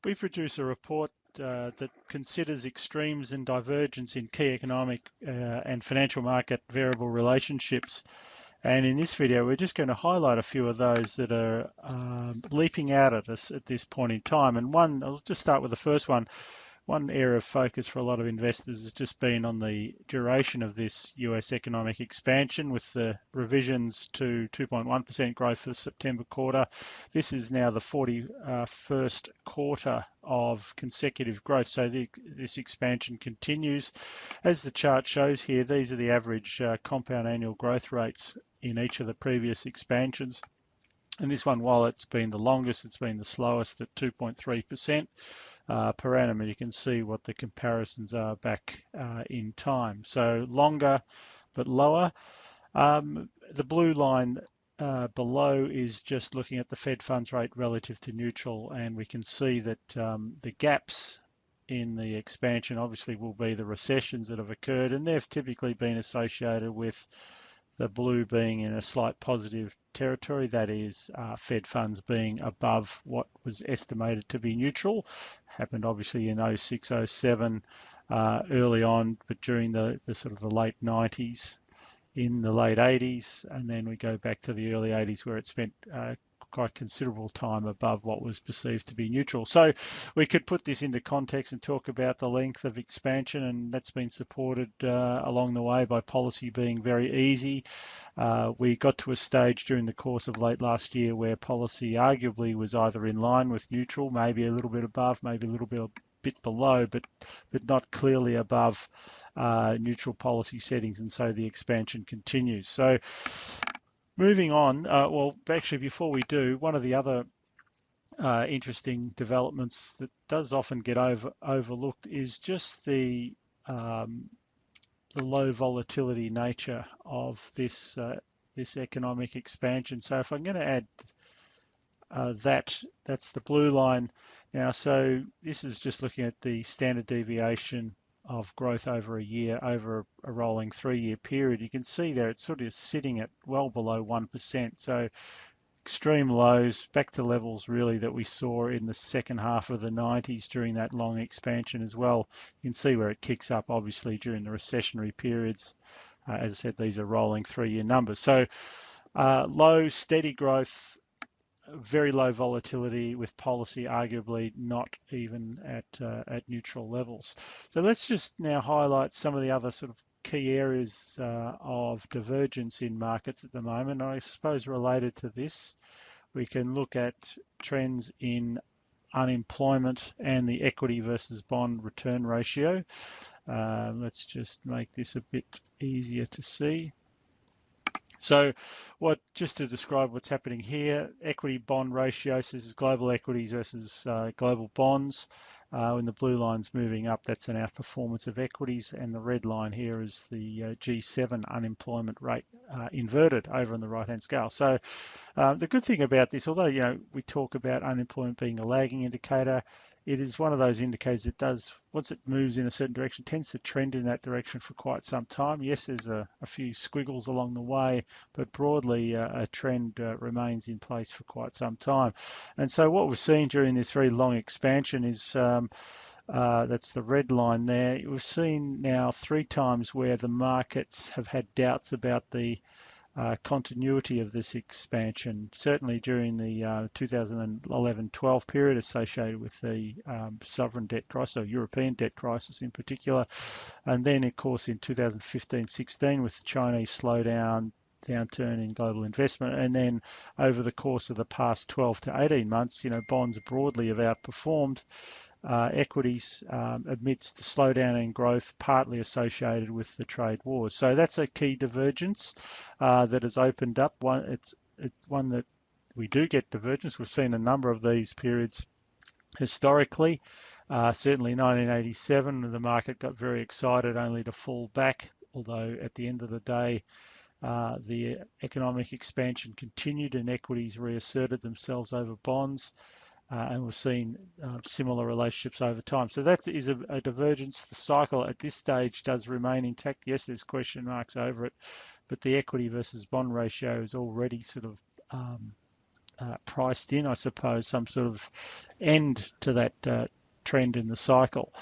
We produce a report that considers extremes and divergence in key economic and financial market variable relationships. And in this video, we're just going to highlight a few of those that are leaping out at us at this point in time. And one, I'll just start with the first one. One area of focus for a lot of investors has just been on the duration of this US economic expansion with the revisions to 2.1% growth for the September quarter. This is now the 41st quarter of consecutive growth. So this expansion continues. As the chart shows here, these are the average compound annual growth rates in each of the previous expansions. And this one, while it's been the longest, it's been the slowest at 2.3%. Per annum, and you can see what the comparisons are back in time. So longer but lower. The blue line below is just looking at the Fed funds rate relative to neutral, and we can see that the gaps in the expansion obviously will be the recessions that have occurred, and they've typically been associated with the blue being in a slight positive territory, that is Fed funds being above what was estimated to be neutral. Happened obviously in 06, 07 early on, but during the sort of the late 90s, in the late 80s, and then we go back to the early 80s where it spent quite considerable time above what was perceived to be neutral. So we could put this into context and talk about the length of expansion, and that's been supported along the way by policy being very easy. We got to a stage during the course of late last year where policy arguably was either in line with neutral, maybe a little bit above, maybe a little bit below, but not clearly above neutral policy settings, and so the expansion continues. So moving on, well, actually, before we do, one of the other interesting developments that does often get overlooked is just the low volatility nature of this economic expansion. So if I'm going to add that's the blue line now. So this is just looking at the standard deviation of growth over a year, over a rolling 3-year period. You can see there it's sort of sitting at well below 1%. So extreme lows, back to levels really that we saw in the second half of the 90s during that long expansion as well. You can see where it kicks up obviously during the recessionary periods. As I said, these are rolling 3-year numbers. So low, steady growth, very low volatility with policy arguably not even at neutral levels. So let's just now highlight some of the other sort of key areas of divergence in markets at the moment. I suppose related to this, we can look at trends in unemployment and the equity versus bond return ratio. Let's just make this a bit easier to see. So just to describe what's happening here, equity bond ratios, this is global equities versus global bonds. When the blue line's moving up, that's an outperformance of equities, and the red line here is the G7 unemployment rate inverted over on the right-hand scale. So the good thing about this, although we talk about unemployment being a lagging indicator, it is one of those indicators that does, once it moves in a certain direction, tends to trend in that direction for quite some time. Yes, there's a few squiggles along the way, but broadly a trend remains in place for quite some time. And so what we've seen during this very long expansion is that's the red line there. We've seen now 3 times where the markets have had doubts about the continuity of this expansion, certainly during the 2011-12 period associated with the sovereign debt crisis, or European debt crisis in particular. And then, of course, in 2015-16 with the Chinese slowdown, downturn in global investment, and then over the course of the past 12 to 18 months, bonds broadly have outperformed equities amidst the slowdown in growth, partly associated with the trade wars. So that's a key divergence that has opened up. It's one that we do get divergence. We've seen a number of these periods historically. Certainly 1987, the market got very excited only to fall back, although at the end of the day, the economic expansion continued and equities reasserted themselves over bonds. And we've seen similar relationships over time. So that is a divergence. The cycle at this stage does remain intact. Yes, there's question marks over it, but the equity versus bond ratio is already sort of priced in, I suppose, some sort of end to that trend in the cycle.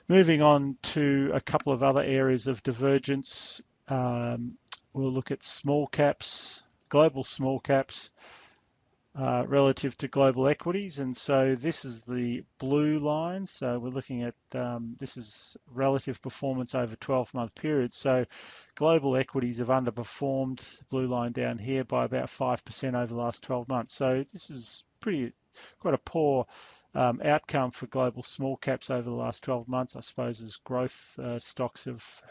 Moving on to a couple of other areas of divergence, we'll look at small caps, global small caps. Relative to global equities. And so this is the blue line. So we're looking at, this is relative performance over 12-month periods. So global equities have underperformed, blue line down here, by about 5% over the last 12 months. So this is quite a poor outcome for global small caps over the last 12 months, I suppose, as growth stocks have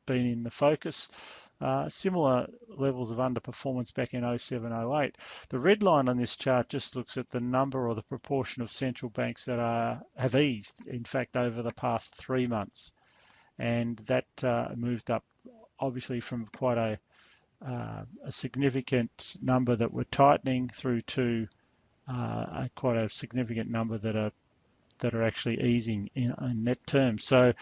been in the focus. Similar levels of underperformance back in 07, 08. The red line on this chart just looks at the number or the proportion of central banks that have eased, in fact, over the past 3 months. And that moved up, obviously, from quite a significant number that were tightening through to quite a significant number that are actually easing in net terms. So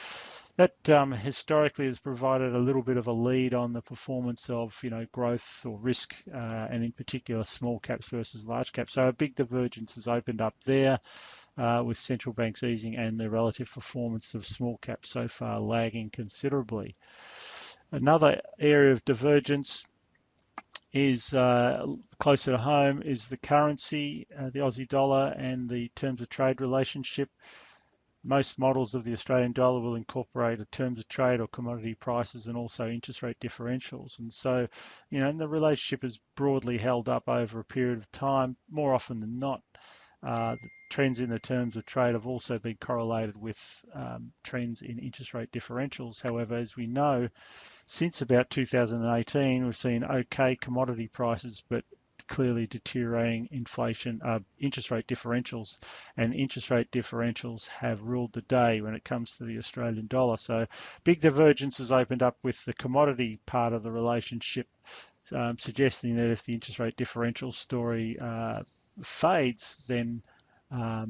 that historically has provided a little bit of a lead on the performance of, growth or risk, and in particular small caps versus large caps. So a big divergence has opened up there with central banks easing and the relative performance of small caps so far lagging considerably. Another area of divergence is closer to home is the currency, the Aussie dollar, and the terms of trade relationship. Most models of the Australian dollar will incorporate a terms of trade or commodity prices and also interest rate differentials. And so, and the relationship is broadly held up over a period of time. More often than not, the trends in the terms of trade have also been correlated with trends in interest rate differentials. However, as we know, since about 2018, we've seen okay commodity prices, but clearly deteriorating interest rate differentials, and interest rate differentials have ruled the day when it comes to the Australian dollar. So big divergence has opened up with the commodity part of the relationship, suggesting that if the interest rate differential story fades, then it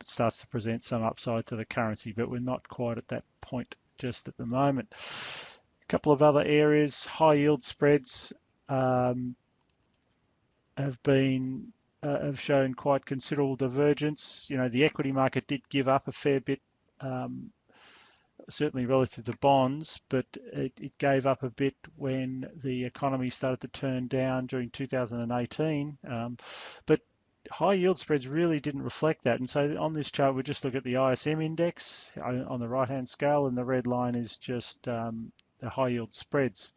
starts to present some upside to the currency, but we're not quite at that point just at the moment. A couple of other areas, high yield spreads have shown quite considerable divergence. The equity market did give up a fair bit, certainly relative to bonds, but it gave up a bit when the economy started to turn down during 2018. But high yield spreads really didn't reflect that. And so on this chart, we just look at the ISM index on the right-hand scale, and the red line is just the high yield spreads.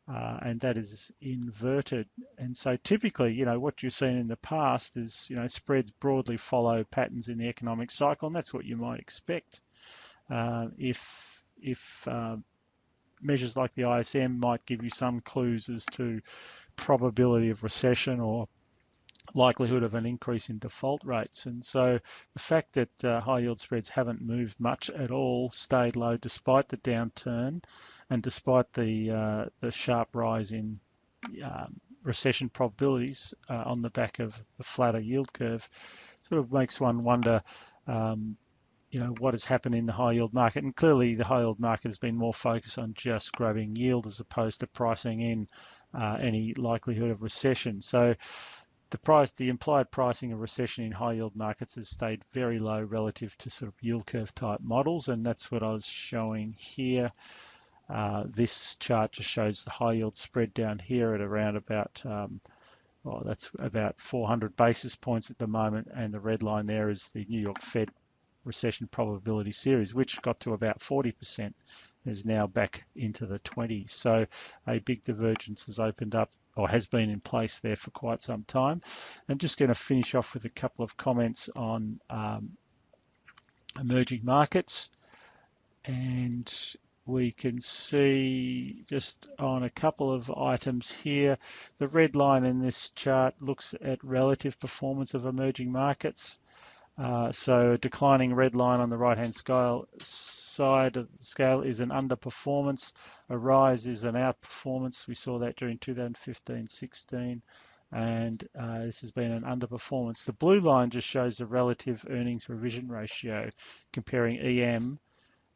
And that is inverted. And so typically, what you've seen in the past is, spreads broadly follow patterns in the economic cycle, and that's what you might expect. If measures like the ISM might give you some clues as to probability of recession or likelihood of an increase in default rates. And so the fact that high yield spreads haven't moved much at all, stayed low despite the downturn, and despite the sharp rise in recession probabilities on the back of the flatter yield curve, sort of makes one wonder, what has happened in the high yield market. And clearly the high yield market has been more focused on just grabbing yield as opposed to pricing in any likelihood of recession. So the implied pricing of recession in high yield markets has stayed very low relative to sort of yield curve type models, and that's what I was showing here. This chart just shows the high yield spread down here at around about, that's about 400 basis points at the moment, and the red line there is the New York Fed recession probability series, which got to about 40%, is now back into the 20s. So a big divergence has opened up, or has been in place there for quite some time. I'm just going to finish off with a couple of comments on emerging markets. And we can see just on a couple of items here, the red line in this chart looks at relative performance of emerging markets. So a declining red line on the right-hand side of the scale is an underperformance. A rise is an outperformance. We saw that during 2015-16, and this has been an underperformance. The blue line just shows the relative earnings revision ratio, comparing EM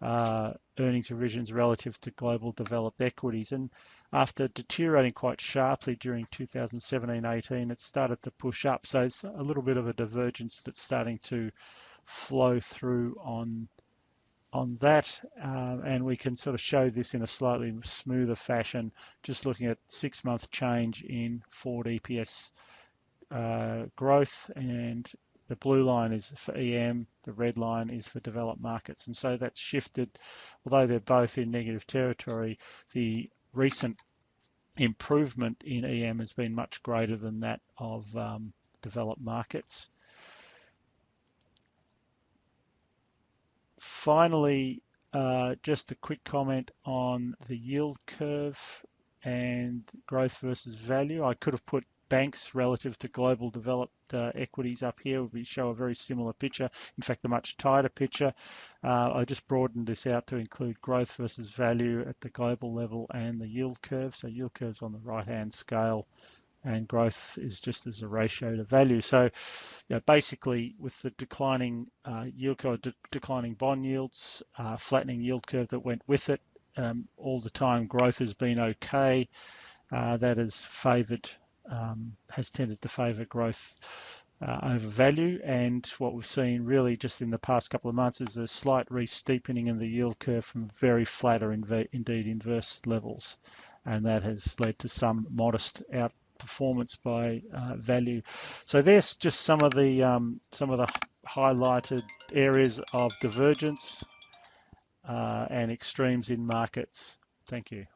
earnings revisions relative to global developed equities. And after deteriorating quite sharply during 2017-18, it started to push up. So it's a little bit of a divergence that's starting to flow through on that, and we can sort of show this in a slightly smoother fashion, just looking at 6-month change in forward EPS growth, and the blue line is for EM, the red line is for developed markets. And so that's shifted, although they're both in negative territory, the recent improvement in EM has been much greater than that of developed markets. Finally, just a quick comment on the yield curve and growth versus value. I could have put banks relative to global developed equities up here. We show a very similar picture, in fact a much tighter picture. I just broadened this out to include growth versus value at the global level and the yield curve. So yield curve's on the right hand scale and growth is just as a ratio to value. So basically with the declining yield curve, declining bond yields, flattening yield curve that went with it, all the time growth has been okay. That has tended to favour growth over value, and what we've seen really just in the past couple of months is a slight re-steepening in the yield curve from very flat or indeed inverse levels, and that has led to some modest outperformance by value. So there's just some of the highlighted areas of divergence and extremes in markets. Thank you.